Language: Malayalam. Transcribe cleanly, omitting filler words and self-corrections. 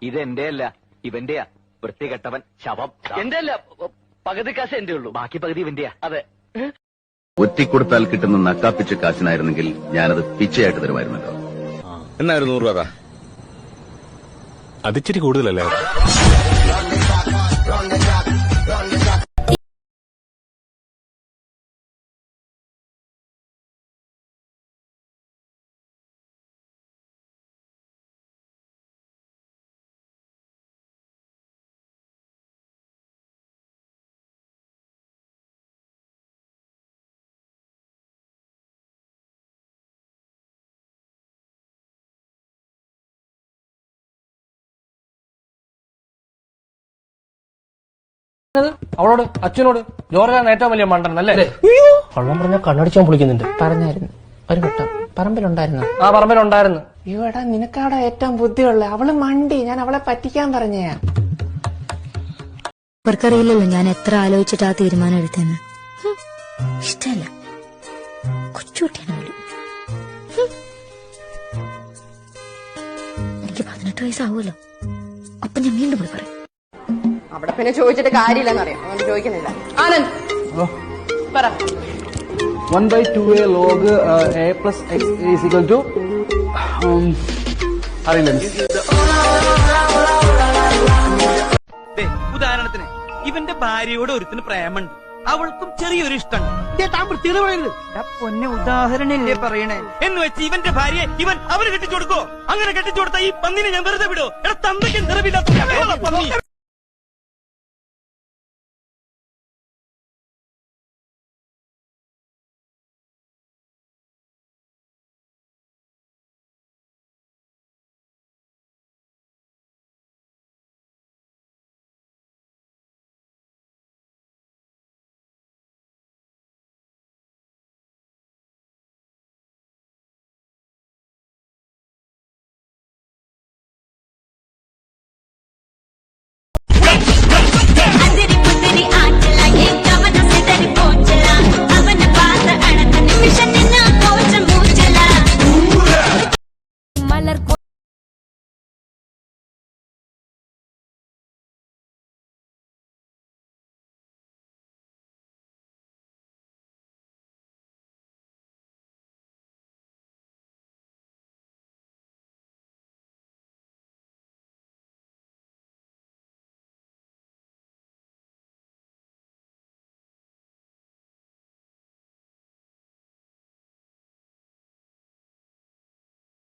ഇതെന്റെ അല്ല, ഇവന്റെയാ. വൃത്തികെട്ടവൻ, ശവം. എന്റെ അല്ല, പകുതി കാശ് എന്റെ ഉള്ളൂ. ബാക്കി പകുതി ഇവന്റെയാ. അതെ. ഒറ്റിക്കൊടുത്താൽ കിട്ടുന്ന നക്കാപ്പിച്ച കാശിനായിരുന്നെങ്കിൽ ഞാനത് പിച്ചയായിട്ട് തരുമായിരുന്നല്ലോ. എന്നാ 100 രൂപ. അതിച്ചിരി കൂടുതലല്ലേ? അവളോട്, അച്ഛനോട് ജോർജാണ് ഏറ്റവും വലിയ മണ്ടൻ അല്ലേ? കള്ളം പറഞ്ഞാൽ കണ്ണടിച്ചാൻ പൊളിക്കുന്നുണ്ട്. പറഞ്ഞായിരുന്നു ഒരു വട്ടം പറമ്പിലുണ്ടായിരുന്നു. ആ പറമ്പിലുണ്ടായിരുന്നു. ഇവിടെ നിനക്കവിടെ ഏറ്റവും ബുദ്ധിയുള്ള അവള് മണ്ടി. ഞാൻ അവളെ പറ്റിക്കാൻ പറഞ്ഞയാ. അവർക്കറിയില്ലല്ലോ ഞാൻ എത്ര ആലോചിച്ചിട്ട് ആ തീരുമാനം എടുത്തെന്ന്. ഇഷ്ടല്ല, കൊച്ചുകുട്ടിയാണ് അവള്. എനിക്ക് 18 വയസ്സാവുമല്ലോ. അപ്പൊ ഞാൻ വീണ്ടും പോയി പറയും. അവിടെ പിന്നെ ചോദിച്ചിട്ട് കാര്യമില്ലെന്നറിയാം, അതുകൊണ്ട് ചോദിക്കുന്നില്ല. ആനന്ദ് പറ. 1/2a log a plus x is equal to അറിയില്ല. ഉദാഹരണത്തിന് ഇവന്റെ ഭാര്യയോട് ഒരുത്തിന് പ്രേമുണ്ട്, അവൾക്കും ചെറിയൊരു ഇഷ്ടം. പൊന്നെ ഉദാഹരണല്ലേ പറയണേ എന്ന് വെച്ച് ഇവന്റെ ഭാര്യയെ ഇവൻ അവന് കെട്ടിച്ചു കൊടുക്കോ? അങ്ങനെ കെട്ടിച്ചു കൊടുത്ത ഈ പന്നിനെ ഞാൻ വെറുതെ വിടോ? തന്തയ്ക്ക് നിറവില്ലാത്ത